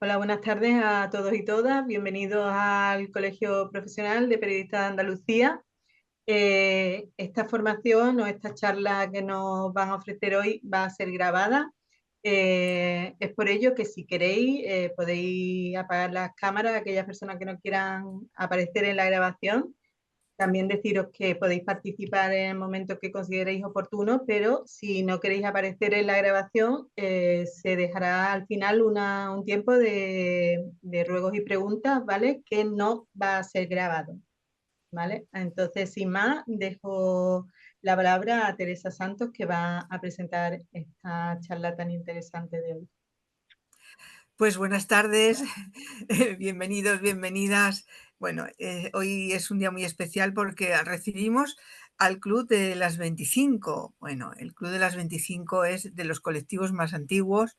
Hola, buenas tardes a todos y todas. Bienvenidos al Colegio Profesional de Periodistas de Andalucía. Esta formación o esta charla que nos van a ofrecer hoy va a ser grabada. Es por ello que si queréis podéis apagar las cámaras, aquellas personas que no quieran aparecer en la grabación. También deciros que podéis participar en el momento que consideréis oportuno, pero si no queréis aparecer en la grabación, se dejará al final un tiempo de ruegos y preguntas, ¿vale? Que no va a ser grabado, ¿vale? Entonces, sin más, dejo la palabra a Teresa Santos, que va a presentar esta charla tan interesante de hoy. Pues buenas tardes, bienvenidos, bienvenidas. Bueno, hoy es un día muy especial porque recibimos al Club de las 25. Bueno, el Club de las 25 es de los colectivos más antiguos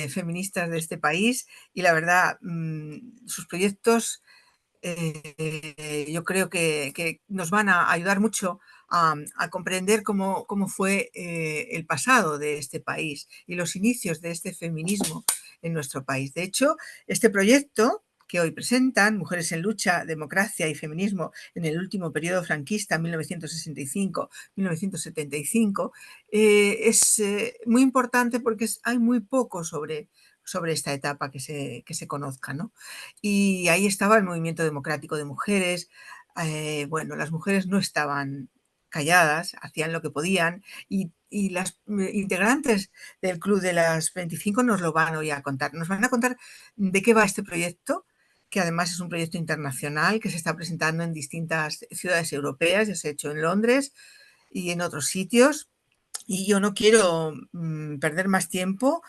feministas de este país y la verdad, sus proyectos yo creo que nos van a ayudar mucho a comprender cómo fue el pasado de este país y los inicios de este feminismo en nuestro país. De hecho, este proyecto que hoy presentan, Mujeres en Lucha, Democracia y Feminismo en el último periodo franquista, 1965-1975, es muy importante porque hay muy poco sobre esta etapa que se conozca, ¿no? Y ahí estaba el movimiento democrático de mujeres. Bueno, las mujeres no estaban calladas, hacían lo que podían y las integrantes del Club de las 25 nos lo van hoy a contar. Nos van a contar de qué va este proyecto, que además es un proyecto internacional que se está presentando en distintas ciudades europeas, ya se ha hecho en Londres y en otros sitios. Y yo no quiero perder más tiempo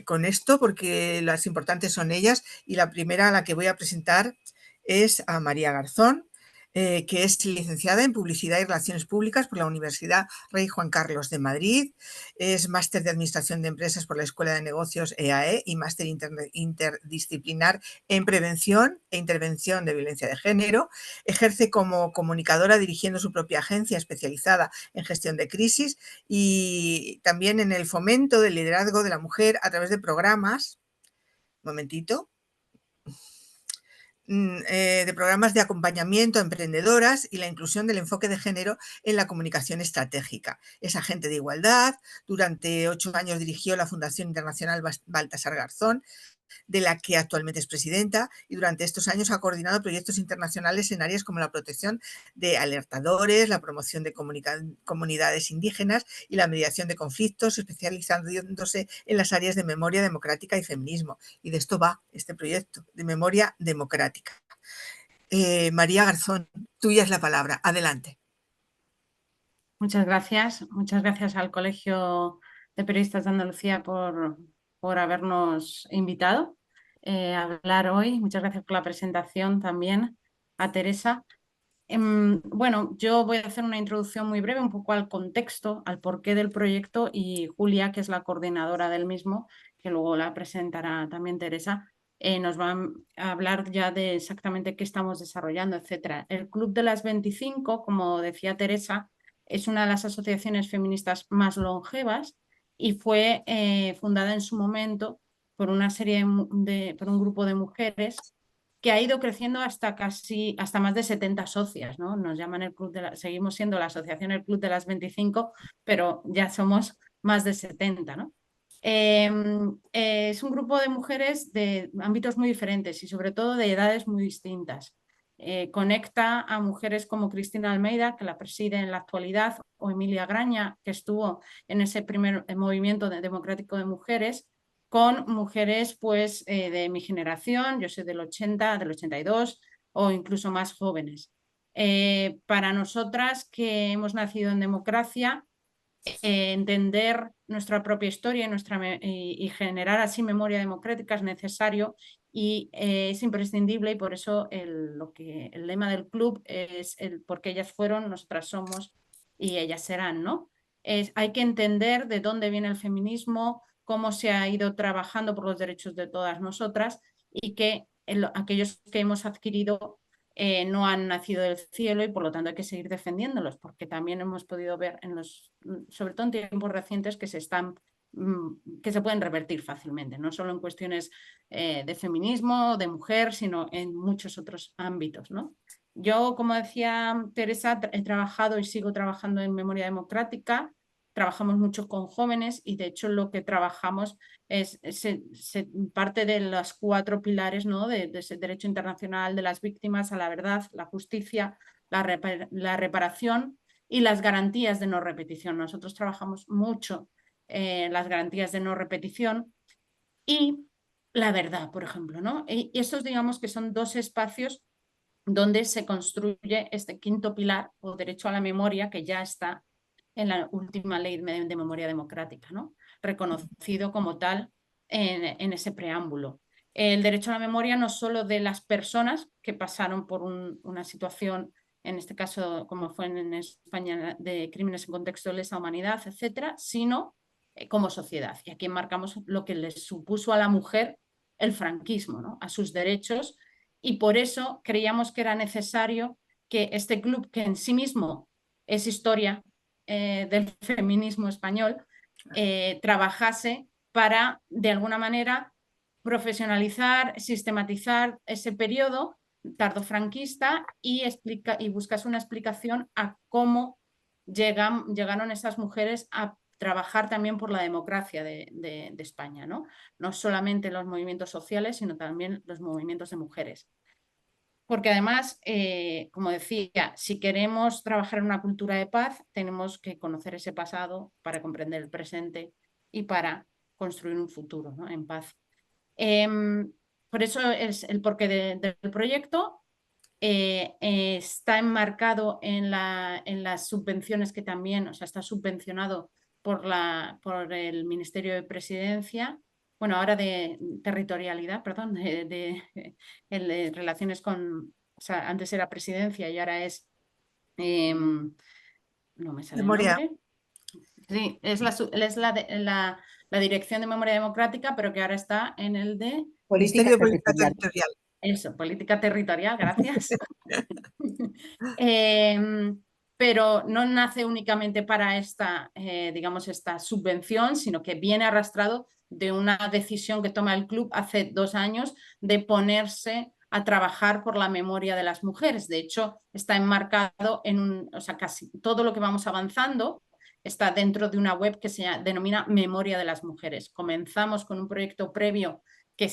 con esto porque las importantes son ellas y la primera a la que voy a presentar es a María Garzón, que es licenciada en Publicidad y Relaciones Públicas por la Universidad Rey Juan Carlos de Madrid, es máster de Administración de Empresas por la Escuela de Negocios EAE y máster interdisciplinar en Prevención e Intervención de Violencia de Género, ejerce como comunicadora dirigiendo su propia agencia especializada en gestión de crisis y también en el fomento del liderazgo de la mujer a través de programas, un momentito, de programas de acompañamiento a emprendedoras y la inclusión del enfoque de género en la comunicación estratégica. Es agente de igualdad, durante 8 años dirigió la Fundación Internacional Baltasar Garzón, de la que actualmente es presidenta, y durante estos años ha coordinado proyectos internacionales en áreas como la protección de alertadores, la promoción de comunidades indígenas y la mediación de conflictos, especializándose en las áreas de memoria democrática y feminismo. Y de esto va este proyecto, de memoria democrática. María Garzón, tuya es la palabra. Adelante. Muchas gracias al Colegio de Periodistas de Andalucía por habernos invitado a hablar hoy. Muchas gracias por la presentación también a Teresa. Bueno, yo voy a hacer una introducción muy breve, un poco al contexto, al porqué del proyecto y Julia, que es la coordinadora del mismo, que luego la presentará también Teresa, nos va a hablar ya de exactamente qué estamos desarrollando, etcétera. El Club de las 25, como decía Teresa, es una de las asociaciones feministas más longevas y fue fundada en su momento por una serie por un grupo de mujeres que ha ido creciendo hasta más de 70 socias, ¿no? Nos llaman seguimos siendo la asociación El Club de las 25, pero ya somos más de 70, ¿no? Es un grupo de mujeres de ámbitos muy diferentes y sobre todo de edades muy distintas. Conecta a mujeres como Cristina Almeida, que la preside en la actualidad, o Emilia Graña, que estuvo en ese primer movimiento democrático de mujeres, con mujeres pues, de mi generación, yo soy del 80, del 82 o incluso más jóvenes. Para nosotras que hemos nacido en democracia, entender nuestra propia historia y generar así memoria democrática es necesario y es imprescindible y por eso el lema del club es el porque ellas fueron, nosotras somos y ellas serán, ¿no? Hay que entender de dónde viene el feminismo, cómo se ha ido trabajando por los derechos de todas nosotras y que aquellos que hemos adquirido no han nacido del cielo y por lo tanto hay que seguir defendiéndolos porque también hemos podido ver sobre todo en tiempos recientes que se están que se pueden revertir fácilmente, no solo en cuestiones de feminismo, de mujer, sino en muchos otros ámbitos, ¿no? Yo, como decía Teresa, he trabajado y sigo trabajando en memoria democrática, trabajamos mucho con jóvenes y de hecho lo que trabajamos es parte de los 4 pilares, ¿no? de ese derecho internacional de las víctimas a la verdad, la justicia, la reparación y las garantías de no repetición. Nosotros trabajamos mucho las garantías de no repetición y la verdad, por ejemplo, ¿no? Y estos digamos que son 2 espacios donde se construye este 5.º pilar o derecho a la memoria que ya está en la última ley de memoria democrática, ¿no? Reconocido como tal en ese preámbulo. El derecho a la memoria no solo de las personas que pasaron por una situación, en este caso como fue en España, de crímenes en contexto de lesa humanidad, etcétera, sino como sociedad. Y aquí marcamos lo que les supuso a la mujer el franquismo, ¿no? A sus derechos, y por eso creíamos que era necesario que este club, que en sí mismo es historia del feminismo español, trabajase para, de alguna manera, profesionalizar, sistematizar ese periodo tardofranquista y buscase una explicación a cómo llegaron esas mujeres a trabajar también por la democracia de España, ¿no? No solamente los movimientos sociales, sino también los movimientos de mujeres. Porque además, como decía, si queremos trabajar en una cultura de paz, tenemos que conocer ese pasado para comprender el presente y para construir un futuro, ¿no? En paz. Por eso es el porqué del proyecto. Está enmarcado en las subvenciones que también, o sea, está subvencionado por el Ministerio de Presidencia, bueno, ahora de territorialidad, perdón, de relaciones con, o sea, antes era Presidencia y ahora es, no me sale el Memoria. nombre. Sí, es la Dirección de Memoria Democrática, pero que ahora está en el de... Ministerio de Política Territorial. Eso, política territorial, gracias. Pero no nace únicamente para esta, digamos, esta subvención, sino que viene arrastrado de una decisión que toma el club hace 2 años de ponerse a trabajar por la memoria de las mujeres. De hecho, está enmarcado o sea, casi todo lo que vamos avanzando está dentro de una web que se denomina Memoria de las Mujeres. Comenzamos con un proyecto previo que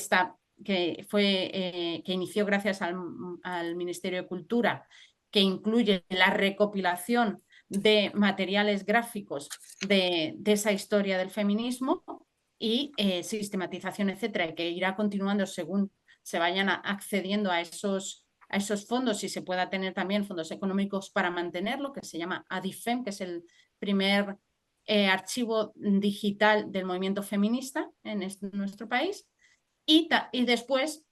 inició gracias al Ministerio de Cultura, que incluye la recopilación de materiales gráficos de esa historia del feminismo y sistematización, etcétera, y que irá continuando según se vayan accediendo a esos fondos y se pueda tener también fondos económicos para mantenerlo, que se llama ADIFEM, que es el primer archivo digital del movimiento feminista en nuestro país, y después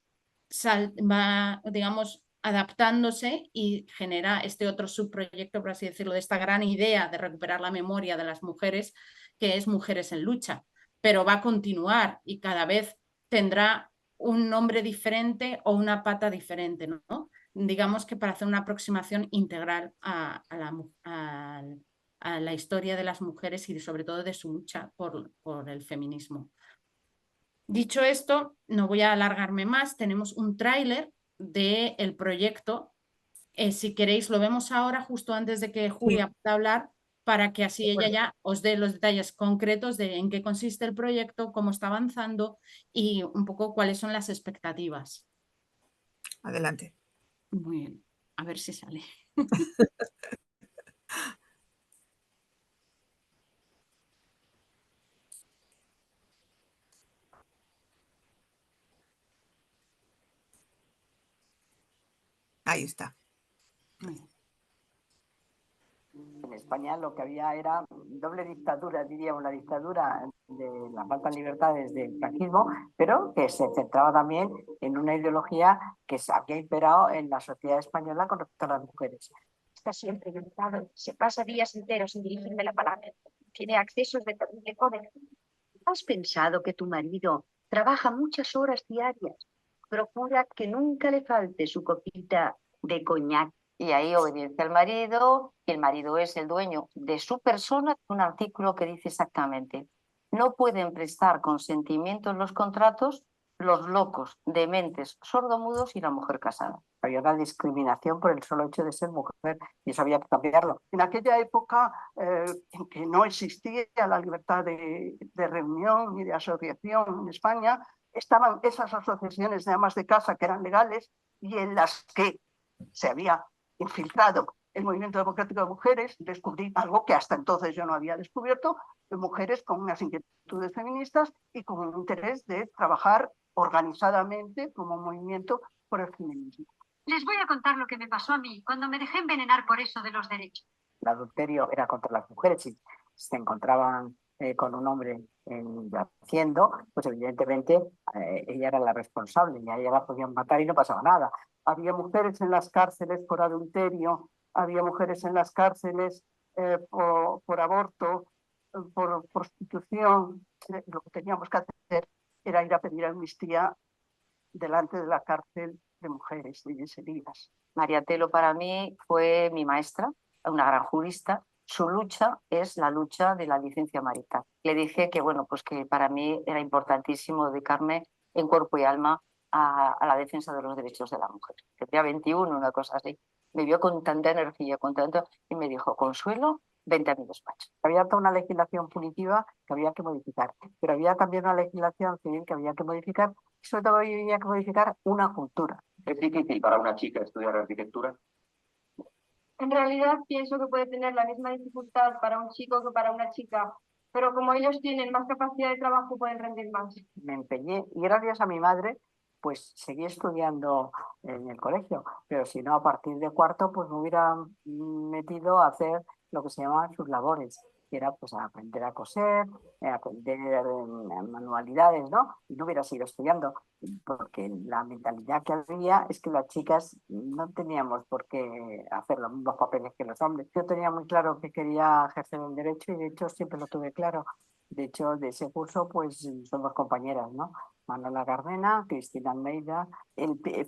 va, digamos, adaptándose y genera este otro subproyecto, por así decirlo, de esta gran idea de recuperar la memoria de las mujeres, que es Mujeres en Lucha, pero va a continuar y cada vez tendrá un nombre diferente o una pata diferente, ¿no? Digamos que para hacer una aproximación integral a la historia de las mujeres y sobre todo de su lucha por el feminismo. Dicho esto, no voy a alargarme más, tenemos un tráiler del proyecto. Si queréis, lo vemos ahora, justo antes de que Julia pueda hablar, para que así ella ya os dé los detalles concretos de en qué consiste el proyecto, cómo está avanzando y un poco cuáles son las expectativas. Adelante. Muy bien, a ver si sale. Ahí está. En España lo que había era doble dictadura, diríamos, la dictadura de la falta de libertades del franquismo, pero que se centraba también en una ideología que se había imperado en la sociedad española con respecto a las mujeres. Está siempre irritado, se pasa días enteros sin dirigirme la palabra, tiene accesos de terrible cólera. ¿Has pensado que tu marido trabaja muchas horas diarias? Procura que nunca le falte su copita de coñac. Y ahí obedece al marido, y el marido es el dueño de su persona. Un artículo que dice exactamente: no pueden prestar consentimiento en los contratos los locos, dementes, sordomudos y la mujer casada. Había una discriminación por el solo hecho de ser mujer y eso había que cambiarlo. En aquella época en que no existía la libertad de reunión ni de asociación en España, estaban esas asociaciones de amas de casa que eran legales y en las que se había infiltrado el movimiento democrático de mujeres. Descubrí algo que hasta entonces yo no había descubierto, de mujeres con unas inquietudes feministas y con un interés de trabajar organizadamente como movimiento por el feminismo. Les voy a contar lo que me pasó a mí cuando me dejé envenenar por eso de los derechos. El adulterio era contra las mujeres. Si se encontraban con un hombre haciendo, pues evidentemente ella era la responsable y a ella la podían matar y no pasaba nada. Había mujeres en las cárceles por adulterio, había mujeres en las cárceles por aborto, por prostitución. Lo que teníamos que hacer era ir a pedir amnistía delante de la cárcel de mujeres y heridas. María Telo para mí fue mi maestra, una gran jurista. Su lucha es la lucha de la licencia marital. Le dije que, bueno, pues que para mí era importantísimo dedicarme en cuerpo y alma a la defensa de los derechos de la mujer. Tendría 21, una cosa así. Me vio con tanta energía, con tanto, y me dijo, Consuelo, vente a mi despacho. Había toda una legislación punitiva que había que modificar, pero había también una legislación civil que había que modificar, y sobre todo había que modificar una cultura. ¿Es difícil para una chica estudiar arquitectura? En realidad pienso que puede tener la misma dificultad para un chico que para una chica, pero como ellos tienen más capacidad de trabajo pueden rendir más. Me empeñé y gracias a mi madre pues seguí estudiando en el colegio, pero si no a partir de cuarto pues me hubiera metido a hacer lo que se llamaban sus labores, que era pues aprender a coser, aprender manualidades, ¿no? Y no hubiera seguido estudiando, porque la mentalidad que había es que las chicas no teníamos por qué hacer los mismos papeles que los hombres. Yo tenía muy claro que quería ejercer el derecho y de hecho siempre lo tuve claro. De hecho, de ese curso pues somos compañeras, ¿no? Manuela Carmena, Cristina Almeida.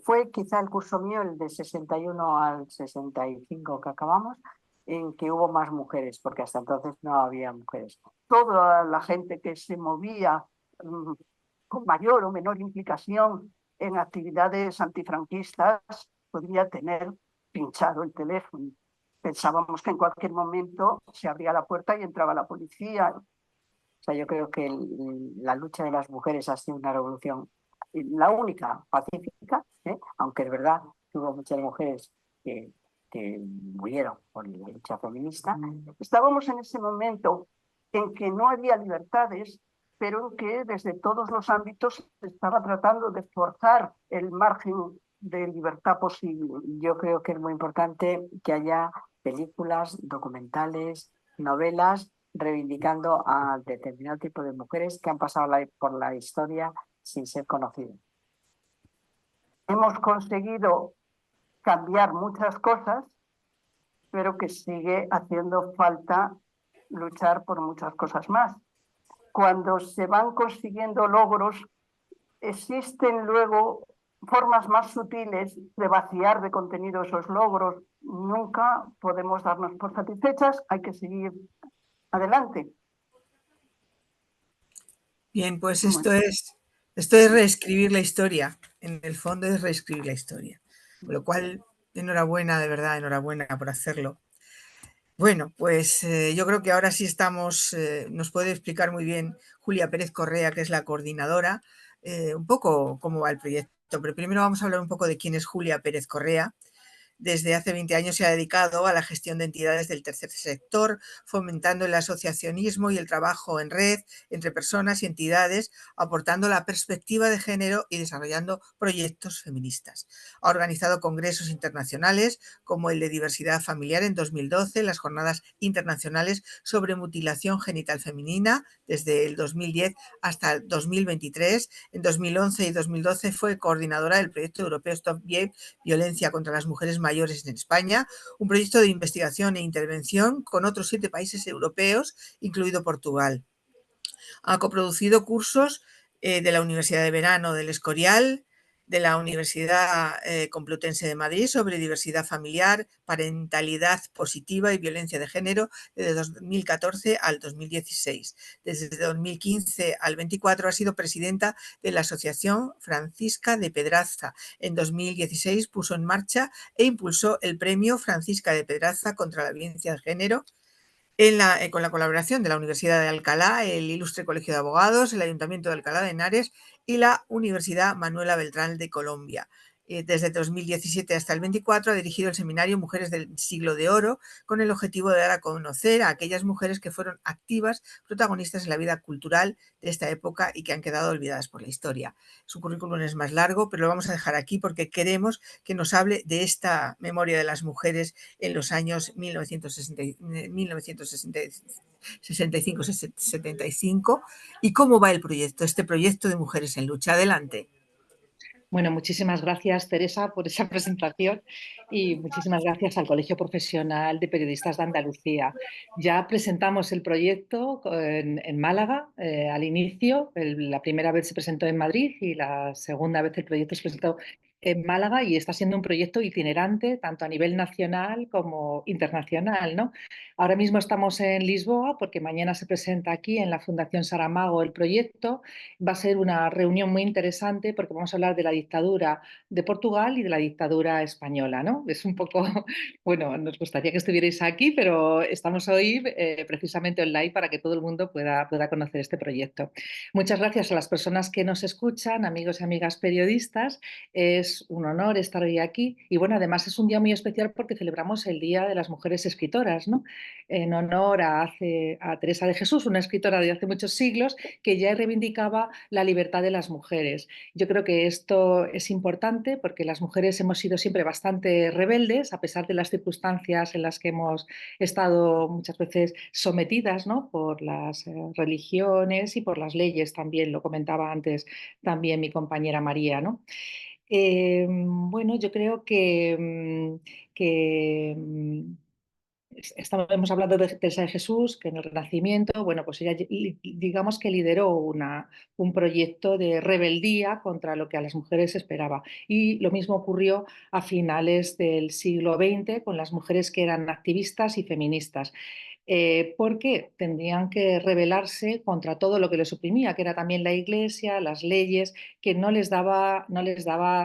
Fue quizá el curso mío, el de 61 al 65 que acabamos, en que hubo más mujeres, porque hasta entonces no había mujeres. Toda la gente que se movía con mayor o menor implicación en actividades antifranquistas podría tener pinchado el teléfono. Pensábamos que en cualquier momento se abría la puerta y entraba la policía. O sea, yo creo que la lucha de las mujeres ha sido una revolución, la única pacífica, aunque es verdad que hubo muchas mujeres que murieron por la lucha feminista. Estábamos en ese momento en que no había libertades, pero en que desde todos los ámbitos se estaba tratando de forzar el margen de libertad posible. Yo creo que es muy importante que haya películas, documentales, novelas, reivindicando a determinado tipo de mujeres que han pasado por la historia sin ser conocidas. Hemos conseguido cambiar muchas cosas, pero que sigue haciendo falta luchar por muchas cosas más. Cuando se van consiguiendo logros, existen luego formas más sutiles de vaciar de contenido esos logros. Nunca podemos darnos por satisfechas, hay que seguir adelante. Bien, pues esto es reescribir la historia. En el fondo es reescribir la historia. Con lo cual, enhorabuena, de verdad, enhorabuena por hacerlo. Bueno, pues yo creo que ahora sí estamos, nos puede explicar muy bien Julia Pérez Correa, que es la coordinadora, un poco cómo va el proyecto. Pero primero vamos a hablar un poco de quién es Julia Pérez Correa. Desde hace 20 años se ha dedicado a la gestión de entidades del tercer sector, fomentando el asociacionismo y el trabajo en red entre personas y entidades, aportando la perspectiva de género y desarrollando proyectos feministas. Ha organizado congresos internacionales como el de diversidad familiar en 2012, las jornadas internacionales sobre mutilación genital femenina desde el 2010 hasta el 2023. En 2011 y 2012 fue coordinadora del proyecto europeo Stop Gay, violencia contra las mujeres mayores en España, un proyecto de investigación e intervención con otros 7 países europeos, incluido Portugal. Ha coproducido cursos de la Universidad de Verano del Escorial, de la Universidad Complutense de Madrid sobre diversidad familiar, parentalidad positiva y violencia de género desde 2014 al 2016. Desde 2015 al 24 ha sido presidenta de la Asociación Francisca de Pedraza. En 2016 puso en marcha e impulsó el premio Francisca de Pedraza contra la violencia de género con la colaboración de la Universidad de Alcalá, el Ilustre Colegio de Abogados, el Ayuntamiento de Alcalá de Henares y la Universidad Manuela Beltrán de Colombia. Desde 2017 hasta el 24 ha dirigido el seminario Mujeres del Siglo de Oro con el objetivo de dar a conocer a aquellas mujeres que fueron activas, protagonistas en la vida cultural de esta época y que han quedado olvidadas por la historia. Su currículum es más largo, pero lo vamos a dejar aquí porque queremos que nos hable de esta memoria de las mujeres en los años 1965-75 y cómo va el proyecto, este proyecto de Mujeres en Lucha. Adelante. Bueno, muchísimas gracias, Teresa, por esa presentación y muchísimas gracias al Colegio Profesional de Periodistas de Andalucía. Ya presentamos el proyecto en Málaga al inicio. La primera vez se presentó en Madrid y la segunda vez el proyecto se presentó en Málaga y está siendo un proyecto itinerante tanto a nivel nacional como internacional, ¿no? Ahora mismo estamos en Lisboa porque mañana se presenta aquí en la Fundación Saramago el proyecto. Va a ser una reunión muy interesante porque vamos a hablar de la dictadura de Portugal y de la dictadura española, ¿no? Es un poco, bueno, nos gustaría que estuvierais aquí, pero estamos hoy precisamente online para que todo el mundo pueda conocer este proyecto. Muchas gracias a las personas que nos escuchan, amigos y amigas periodistas. Es un honor estar hoy aquí y bueno, además es un día muy especial porque celebramos el Día de las Mujeres Escritoras, ¿no? En honor a Teresa de Jesús, una escritora de hace muchos siglos que ya reivindicaba la libertad de las mujeres. Yo creo que esto es importante porque las mujeres hemos sido siempre bastante rebeldes a pesar de las circunstancias en las que hemos estado muchas veces sometidas, ¿no? Por las religiones y por las leyes también, lo comentaba antes también mi compañera María, ¿no? Bueno, yo creo hemos hablado de Teresa de Jesús, que en el Renacimiento, bueno, pues ella digamos que lideró un proyecto de rebeldía contra lo que a las mujeres esperaba. Y lo mismo ocurrió a finales del siglo XX con las mujeres que eran activistas y feministas. Porque tendrían que rebelarse contra todo lo que les oprimía, que era también la Iglesia, las leyes, que no les daba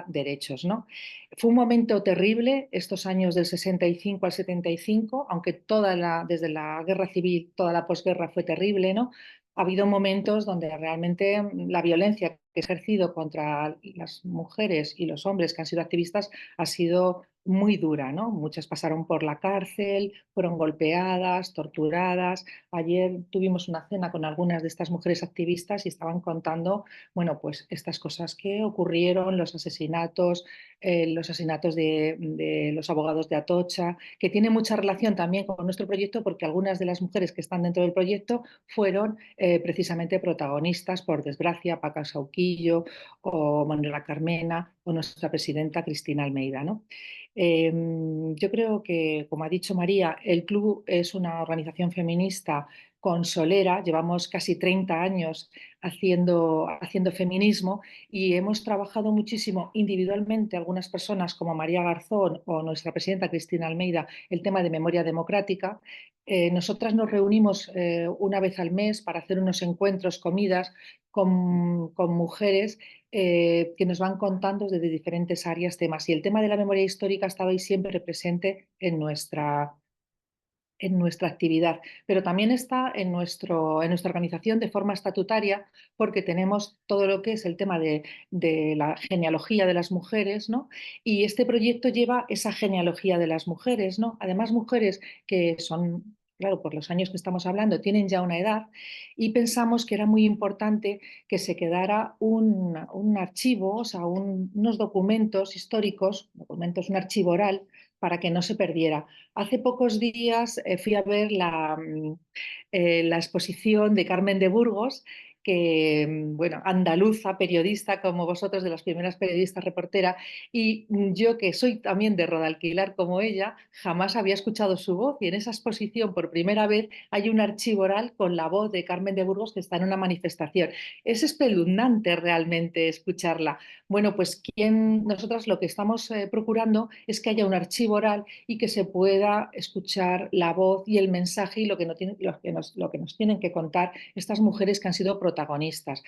derechos, ¿no? Fue un momento terrible estos años del 65 al 75, aunque desde la guerra civil, toda la posguerra fue terrible, ¿no? Ha habido momentos donde realmente la violencia que ha ejercido contra las mujeres y los hombres que han sido activistas ha sido muy dura, ¿no? Muchas pasaron por la cárcel, fueron golpeadas, torturadas. Ayer tuvimos una cena con algunas de estas mujeres activistas y estaban contando, bueno, pues estas cosas que ocurrieron, los asesinatos de los abogados de Atocha, que tiene mucha relación también con nuestro proyecto porque algunas de las mujeres que están dentro del proyecto fueron precisamente protagonistas, por desgracia, Paca Sauquillo o Manuela Carmena o nuestra presidenta Cristina Almeida, ¿no? Yo creo que, como ha dicho María, el club es una organización feminista consolera, llevamos casi 30 años haciendo feminismo y hemos trabajado muchísimo individualmente algunas personas como María Garzón o nuestra presidenta Cristina Almeida el tema de memoria democrática. Nosotras nos reunimos una vez al mes para hacer unos encuentros, comidas con mujeres que nos van contando desde diferentes áreas temas y el tema de la memoria histórica estaba ahí siempre presente en nuestra actividad, pero también está en nuestra organización de forma estatutaria porque tenemos todo lo que es el tema de la genealogía de las mujeres, ¿no? Y este proyecto lleva esa genealogía de las mujeres, ¿no? Además, mujeres que son, claro, por los años que estamos hablando, tienen ya una edad y pensamos que era muy importante que se quedara un archivo, o sea, unos documentos históricos, un archivo oral, para que no se perdiera. Hace pocos días fui a ver la exposición de Carmen de Burgos, que, bueno, andaluza, periodista como vosotros, de las primeras periodistas reportera, y yo que soy también de Rodalquilar como ella, jamás había escuchado su voz, y en esa exposición por primera vez hay un archivo oral con la voz de Carmen de Burgos que está en una manifestación. Es espeluznante realmente escucharla. Bueno, pues nosotras lo que estamos procurando es que haya un archivo oral y que se pueda escuchar la voz y el mensaje y lo que nos tienen que contar estas mujeres que han sido protagonistas.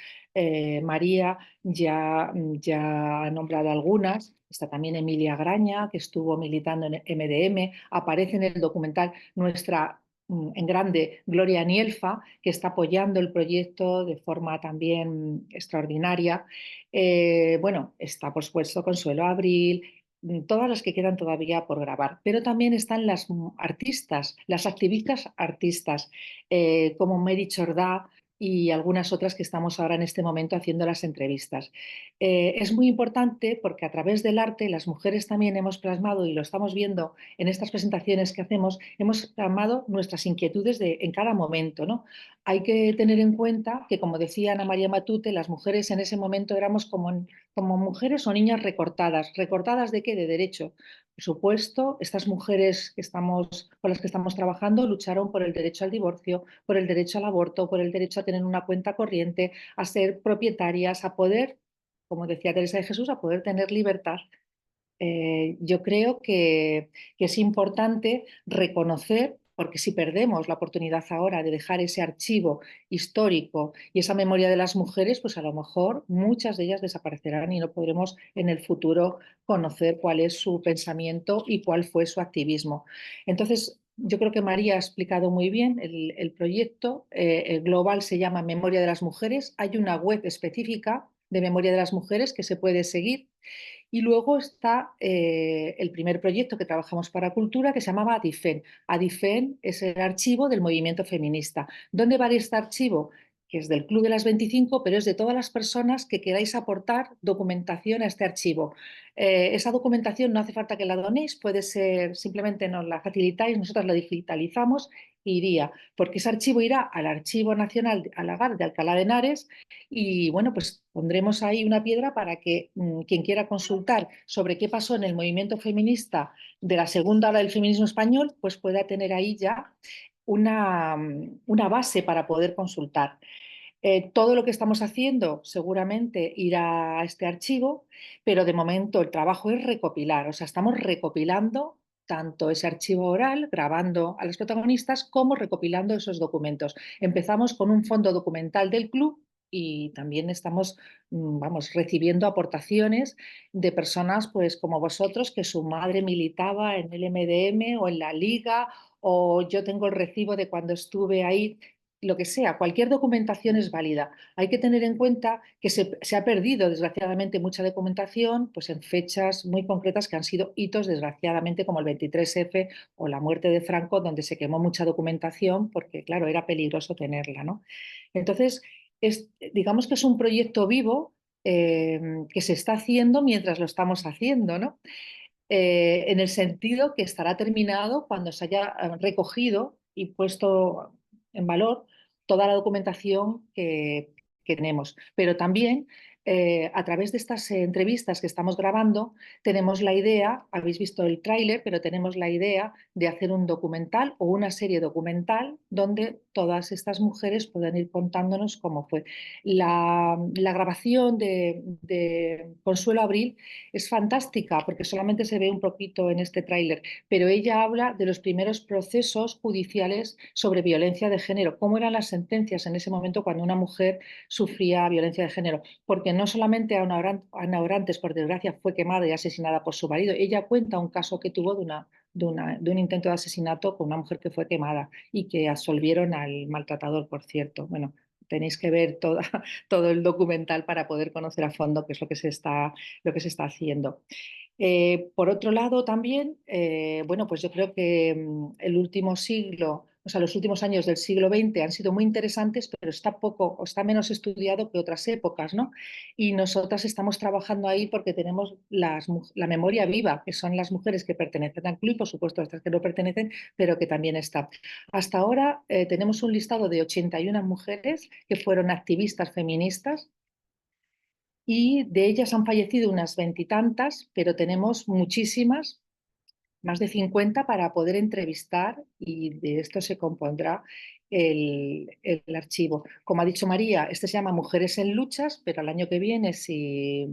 María ya ha nombrado algunas, está también Emilia Graña, que estuvo militando en MDM, aparece en el documental nuestra en grande Gloria Nielfa, que está apoyando el proyecto de forma también extraordinaria. Bueno, está por supuesto Consuelo Abril, todas las que quedan todavía por grabar, pero también están las artistas, las activistas artistas, como Mary Chordà y algunas otras que estamos ahora en este momento haciendo las entrevistas. Es muy importante porque a través del arte las mujeres también hemos plasmado, y lo estamos viendo en estas presentaciones que hacemos, hemos plasmado nuestras inquietudes en cada momento, ¿no? Hay que tener en cuenta que, como decía Ana María Matute, las mujeres en ese momento éramos como mujeres o niñas recortadas. ¿Recortadas de qué? De derecho. Por supuesto, estas mujeres con las que estamos trabajando lucharon por el derecho al divorcio, por el derecho al aborto, por el derecho a tener una cuenta corriente, a ser propietarias, a poder, como decía Teresa de Jesús, a poder tener libertad. Yo creo que es importante reconocer, porque si perdemos la oportunidad ahora de dejar ese archivo histórico y esa memoria de las mujeres, pues a lo mejor muchas de ellas desaparecerán y no podremos en el futuro conocer cuál es su pensamiento y cuál fue su activismo. Entonces, yo creo que María ha explicado muy bien el proyecto. El global se llama Memoria de las Mujeres. Hay una web específica de Memoria de las Mujeres que se puede seguir. Y luego está el primer proyecto que trabajamos para Cultura, que se llamaba ADIFEN. ADIFEN es el archivo del movimiento feminista. ¿Dónde va este archivo? Que es del Club de las 25, pero es de todas las personas que queráis aportar documentación a este archivo. Esa documentación no hace falta que la donéis, puede ser simplemente nos la facilitáis, nosotros la digitalizamos e iría, porque ese archivo irá al Archivo Nacional de Alcalá de Henares y bueno, pues pondremos ahí una piedra para que quien quiera consultar sobre qué pasó en el movimiento feminista de la segunda ola del feminismo español, pues pueda tener ahí ya una base para poder consultar. Todo lo que estamos haciendo seguramente irá a este archivo, pero de momento el trabajo es recopilar, o sea, estamos recopilando tanto ese archivo oral, grabando a los protagonistas, como recopilando esos documentos. Empezamos con un fondo documental del club y también estamos recibiendo aportaciones de personas pues, como vosotros, que su madre militaba en el MDM o en la Liga, o yo tengo el recibo de cuando estuve ahí. Lo que sea, cualquier documentación es válida. Hay que tener en cuenta que se ha perdido, desgraciadamente, mucha documentación pues en fechas muy concretas que han sido hitos, desgraciadamente, como el 23F o la muerte de Franco, donde se quemó mucha documentación porque, claro, era peligroso tenerla, ¿no? Entonces, digamos que es un proyecto vivo que se está haciendo mientras lo estamos haciendo, ¿no? En el sentido que estará terminado cuando se haya recogido y puesto en valor toda la documentación que tenemos. Pero también a través de estas entrevistas que estamos grabando tenemos la idea, habéis visto el tráiler, pero tenemos la idea de hacer un documental o una serie documental donde todas estas mujeres puedan ir contándonos cómo fue. La grabación de Consuelo Abril es fantástica porque solamente se ve un poquito en este tráiler, pero ella habla de los primeros procesos judiciales sobre violencia de género, cómo eran las sentencias en ese momento cuando una mujer sufría violencia de género, porque no solamente Ana Orantes, por desgracia, fue quemada y asesinada por su marido, ella cuenta un caso que tuvo de un intento de asesinato con una mujer que fue quemada y que absolvieron al maltratador, por cierto. Bueno, tenéis que ver todo el documental para poder conocer a fondo qué es lo que se está haciendo. Por otro lado, también, bueno, pues yo creo que el último siglo o sea, los últimos años del siglo XX han sido muy interesantes, pero está poco o está menos estudiado que otras épocas, ¿no? Y nosotras estamos trabajando ahí porque tenemos la memoria viva, que son las mujeres que pertenecen al club y, por supuesto, las que no pertenecen, pero que también está. Hasta ahora tenemos un listado de 81 mujeres que fueron activistas feministas y de ellas han fallecido unas 20 y tantas, pero tenemos muchísimas, más de 50 para poder entrevistar, y de esto se compondrá el archivo. Como ha dicho María, este se llama Mujeres en Luchas, pero el año que viene, si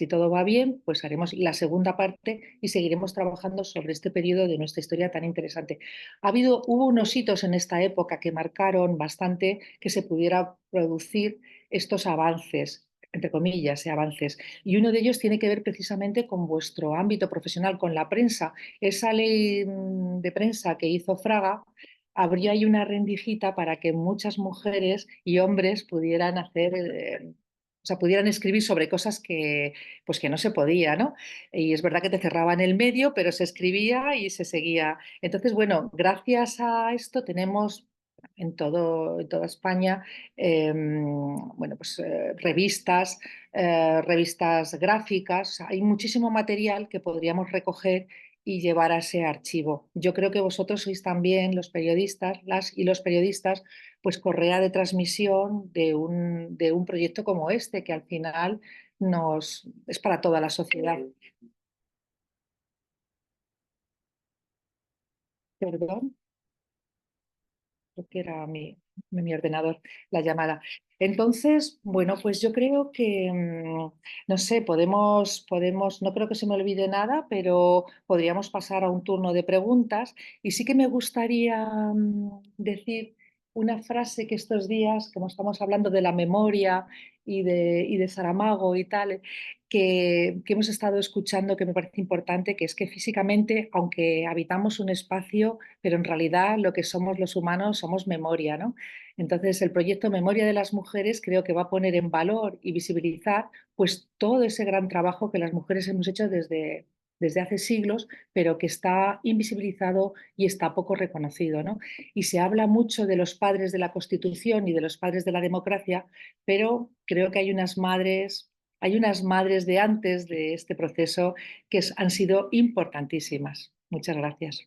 todo va bien, pues haremos la segunda parte y seguiremos trabajando sobre este periodo de nuestra historia tan interesante. Hubo unos hitos en esta época que marcaron bastante que se pudiera producir estos avances, entre comillas, avances. Y uno de ellos tiene que ver precisamente con vuestro ámbito profesional, con la prensa. Esa ley de prensa que hizo Fraga abrió ahí una rendijita para que muchas mujeres y hombres pudieran hacer... o sea, pudieran escribir sobre cosas pues que no se podía, ¿no? Y es verdad que te cerraban el medio, pero se escribía y se seguía. Entonces, bueno, gracias a esto tenemos en toda España bueno, pues, revistas gráficas. O sea, hay muchísimo material que podríamos recoger y llevar a ese archivo. Yo creo que vosotros sois también los periodistas, las y los periodistas, pues correa de transmisión de un proyecto como este, que al final es para toda la sociedad. Perdón, creo que era mi ordenador la llamada. Entonces, bueno, pues yo creo que, no sé, no creo que se me olvide nada, pero podríamos pasar a un turno de preguntas. Y sí que me gustaría decir una frase que estos días, como estamos hablando de la memoria y de Saramago y tal, que hemos estado escuchando, que me parece importante, que es que físicamente, aunque habitamos un espacio, pero en realidad lo que somos los humanos somos memoria, ¿no? Entonces, el proyecto Memoria de las Mujeres creo que va a poner en valor y visibilizar pues todo ese gran trabajo que las mujeres hemos hecho desde hace siglos, pero que está invisibilizado y está poco reconocido, ¿no? Y se habla mucho de los padres de la Constitución y de los padres de la democracia, pero creo que hay unas madres de antes de este proceso que han sido importantísimas. Muchas gracias.